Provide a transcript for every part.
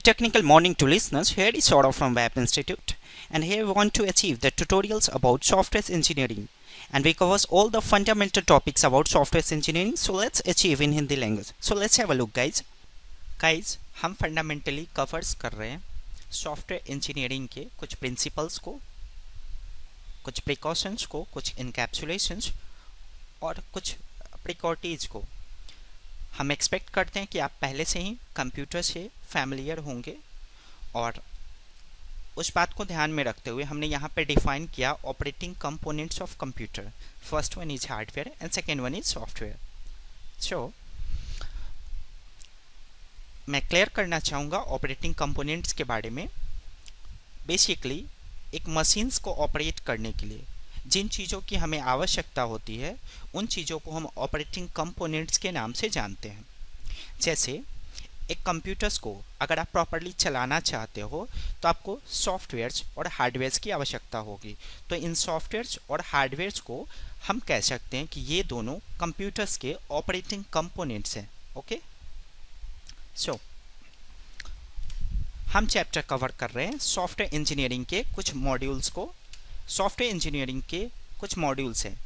technical morning to listeners. Here is Saurabh from Web Institute, and here we want to achieve the tutorials about software engineering, and we covers all the fundamental topics about software engineering. So let's achieve in Hindi language. So let's have a look, guys. हम fundamentally covers कर रहे हैं software engineering के कुछ principles को, कुछ precautions को, कुछ इनकैप्सुलेशंस और कुछ प्रिकॉर्टीज को। हम एक्सपेक्ट करते हैं कि आप पहले से ही कंप्यूटर से फैमिलियर होंगे, और उस बात को ध्यान में रखते हुए हमने यहाँ पे डिफाइन किया operating components of computer. First one is hardware and second one is software. So मैं क्लियर करना चाहूँगा ऑपरेटिंग कंपोनेंट्स के बारे में। बेसिकली एक मशीन्स को ऑपरेट करने के लिए जिन चीज़ों की हमें आवश्यकता होती है उन चीज़ों को हम ऑपरेटिंग कंपोनेंट्स के नाम से जानते हैं। जैसे एक कंप्यूटर्स को अगर आप प्रॉपरली चलाना चाहते हो तो आपको सॉफ्टवेयर्स और हार्डवेयर्स की आवश्यकता होगी। तो इन सॉफ्टवेयर्स और हार्डवेयर्स को हम कह सकते हैं कि ये दोनों कंप्यूटर्स के ऑपरेटिंग कंपोनेंट्स हैं। ओके, सो हम चैप्टर कवर कर रहे हैं सॉफ्टवेयर इंजीनियरिंग के कुछ मॉड्यूल्स को। सॉफ्टवेयर इंजीनियरिंग के कुछ मॉड्यूल्स हैं।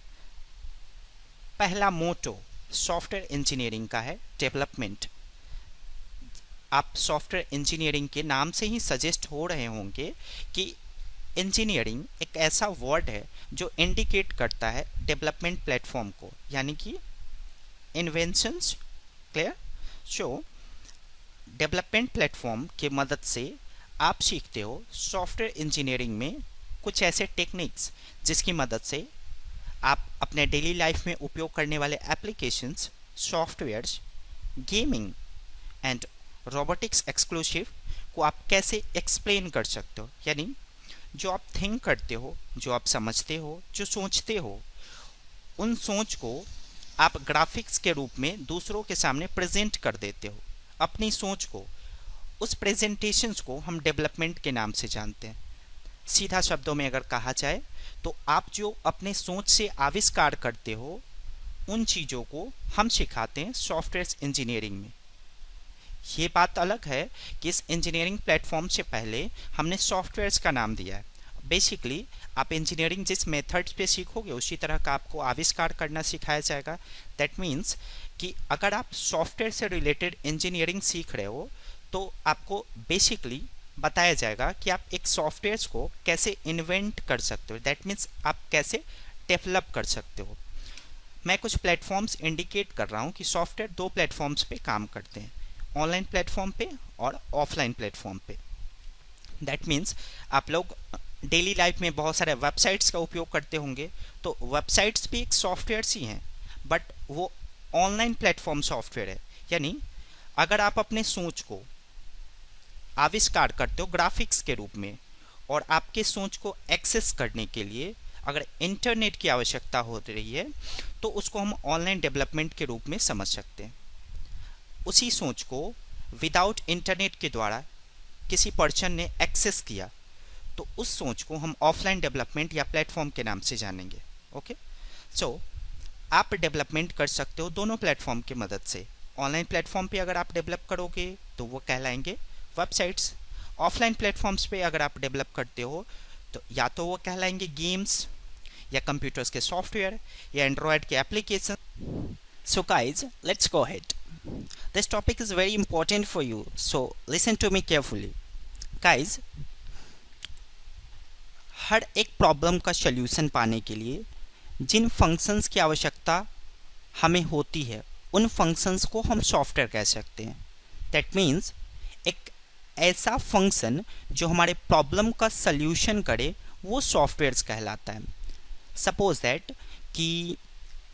पहला मोटो सॉफ्टवेयर इंजीनियरिंग का है डेवलपमेंट। आप सॉफ्टवेयर इंजीनियरिंग के नाम से ही सजेस्ट हो रहे होंगे कि इंजीनियरिंग एक ऐसा वर्ड है जो इंडिकेट करता है डेवलपमेंट प्लेटफॉर्म को, यानी कि इन्वेंशंस। क्लियर? सो डेवलपमेंट प्लेटफॉर्म की मदद से आप सीखते हो सॉफ्टवेयर इंजीनियरिंग में कुछ ऐसे टेक्निक्स जिसकी मदद से आप अपने डेली लाइफ में उपयोग करने वाले applications, softwares, gaming and robotics exclusive को आप कैसे एक्सप्लेन कर सकते हो। यानी जो आप थिंक करते हो, जो आप समझते हो, जो सोचते हो, उन सोच को आप ग्राफिक्स के रूप में दूसरों के सामने प्रेजेंट कर देते हो। अपनी सोच को, उस प्रेजेंटेशंस को हम डेवलपमेंट के नाम से जानते हैं। सीधा शब्दों में अगर कहा जाए तो आप जो अपने सोच से आविष्कार करते हो उन चीज़ों को हम सिखाते हैं सॉफ्टवेयर इंजीनियरिंग में। ये बात अलग है कि इस इंजीनियरिंग प्लेटफॉर्म से पहले हमने सॉफ्टवेयर्स का नाम दिया है। बेसिकली आप इंजीनियरिंग जिस मेथड्स पे सीखोगे उसी तरह का आपको आविष्कार करना सिखाया जाएगा। दैट मीन्स कि अगर आप सॉफ्टवेयर से रिलेटेड इंजीनियरिंग सीख रहे हो तो आपको बेसिकली बताया जाएगा कि आप एक सॉफ्टवेयर्स को कैसे इन्वेंट कर सकते हो। दैट मीन्स आप कैसे डेवलप कर सकते हो। मैं कुछ प्लेटफॉर्म्स इंडिकेट कर रहा हूँ कि सॉफ्टवेयर दो प्लेटफॉर्म्स पे काम करते हैं, ऑनलाइन प्लेटफॉर्म पे और ऑफलाइन प्लेटफॉर्म पे। दैट मीन्स आप लोग डेली लाइफ में बहुत सारे वेबसाइट्स का उपयोग करते होंगे, तो वेबसाइट्स भी एक सॉफ्टवेयर्स ही हैं, बट वो ऑनलाइन प्लेटफॉर्म सॉफ्टवेयर है। यानी अगर आप अपने सोच को आविष्कार करते हो ग्राफिक्स के रूप में और आपके सोच को एक्सेस करने के लिए अगर इंटरनेट की आवश्यकता हो रही है तो उसको हम ऑनलाइन डेवलपमेंट के रूप में समझ सकते हैं। उसी सोच को विदाउट इंटरनेट के द्वारा किसी पर्सन ने एक्सेस किया तो उस सोच को हम ऑफलाइन डेवलपमेंट या प्लेटफॉर्म के नाम से जानेंगे। ओके, सो आप डेवलपमेंट कर सकते हो दोनों प्लेटफॉर्म की मदद से। ऑनलाइन प्लेटफॉर्म पे अगर आप डेवलप करोगे तो वो कहलाएंगे वेबसाइट्स। ऑफलाइन प्लेटफॉर्म्स पे अगर आप डेवलप करते हो तो या तो वो कहलाएंगे गेम्स या कंप्यूटर्स के सॉफ्टवेयर या एंड्रॉयड के application. So guys, let's go ahead. This topic is very important for you, so listen to me carefully. Guys, हर एक प्रॉब्लम का सॉल्यूशन पाने के लिए जिन फंक्शंस की आवश्यकता हमें होती है उन फंक्शंस को हम सॉफ्टवेयर कह सकते हैं। दैट मीन्स एक ऐसा फंक्शन जो हमारे प्रॉब्लम का सल्यूशन करे वो सॉफ्टवेयर्स कहलाता है। सपोज दैट कि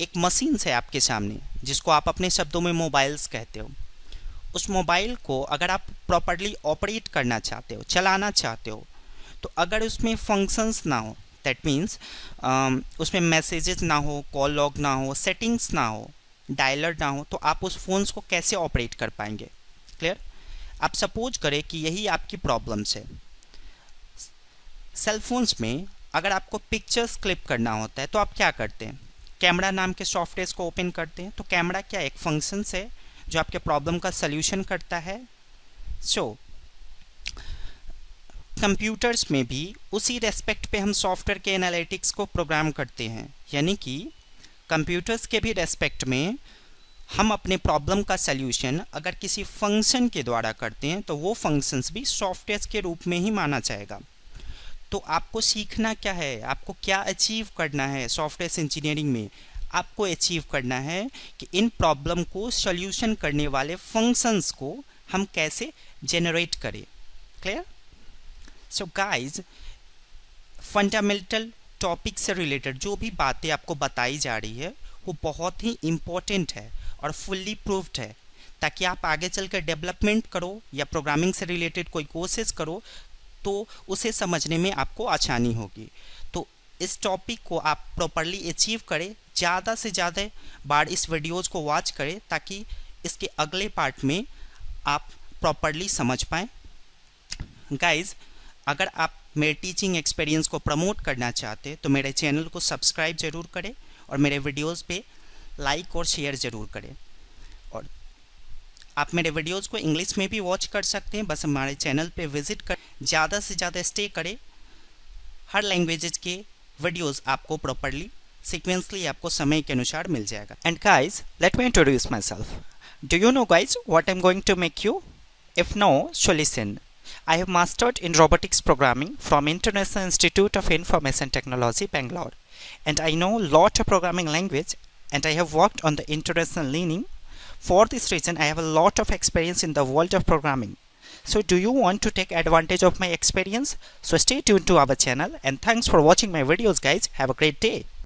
एक मशीन है आपके सामने जिसको आप अपने शब्दों में मोबाइल्स कहते हो। उस मोबाइल को अगर आप प्रॉपरली ऑपरेट करना चाहते हो, चलाना चाहते हो, तो अगर उसमें फंक्शंस ना हो, दैट मीन्स उसमें मैसेजेस ना हो, कॉल लॉग ना हो, सेटिंग्स ना हो, डायलर ना हो, तो आप उस फोन्स को कैसे ऑपरेट कर पाएंगे? क्लियर? आप सपोज करें कि यही आपकी प्रॉब्लम्स है। सेलफोन्स में अगर आपको पिक्चर्स क्लिप करना होता है तो आप क्या करते हैं? कैमरा नाम के सॉफ्टवेयर को ओपन करते हैं। तो कैमरा क्या एक फंक्शंस है जो आपके प्रॉब्लम का सल्यूशन करता है। सो कंप्यूटर्स में भी उसी रेस्पेक्ट पे हम सॉफ्टवेयर के एनालिटिक्स को प्रोग्राम करते हैं, यानी कि कंप्यूटर्स के भी रेस्पेक्ट में हम अपने प्रॉब्लम का सल्यूशन अगर किसी फंक्शन के द्वारा करते हैं तो वो फंक्शंस भी सॉफ्टवेयर के रूप में ही माना जाएगा। तो आपको सीखना क्या है, आपको क्या अचीव करना है सॉफ्टवेयर इंजीनियरिंग में? आपको अचीव करना है कि इन प्रॉब्लम को सॉल्यूशन करने वाले फंक्शंस को हम कैसे जनरेट करें। Clear? So guys, fundamental topic से रिलेटेड जो भी बातें आपको बताई जा रही है वो बहुत ही इम्पोर्टेंट है और फुल्ली प्रूव्ड है, ताकि आप आगे चलकर डेवलपमेंट करो या प्रोग्रामिंग से रिलेटेड कोई कोर्सेज करो तो उसे समझने में आपको आसानी होगी। तो इस टॉपिक को आप प्रॉपरली अचीव करें, ज़्यादा से ज़्यादा बार इस वीडियोज़ को वॉच करें ताकि इसके अगले पार्ट में आप प्रॉपरली समझ पाएँ। गाइज, अगर आप मेरे टीचिंग एक्सपीरियंस को प्रमोट करना चाहते हैं तो मेरे चैनल को सब्सक्राइब ज़रूर करें और मेरे वीडियोज़ पे लाइक और शेयर ज़रूर करें। और आप मेरे वीडियोज़ को इंग्लिश में भी वॉच कर सकते हैं, बस हमारे चैनल पे विजिट कर ज़्यादा से ज़्यादा स्टे करें। हर लैंग्वेजेस के वीडियोज़ आपको प्रॉपरली सीक्वेंसली आपको समय के अनुसार मिल जाएगा। And guys, let me introduce myself. Do you know guys what I am going to make you? If no, so listen. I have mastered in robotics programming from International Institute of Information Technology, Bangalore, and I know lot of programming language and I have worked on the international learning. For this reason, I have a lot of experience in the world of programming. So do you want to take advantage of my experience? So stay tuned to our channel and thanks for watching my videos guys. Have a great day.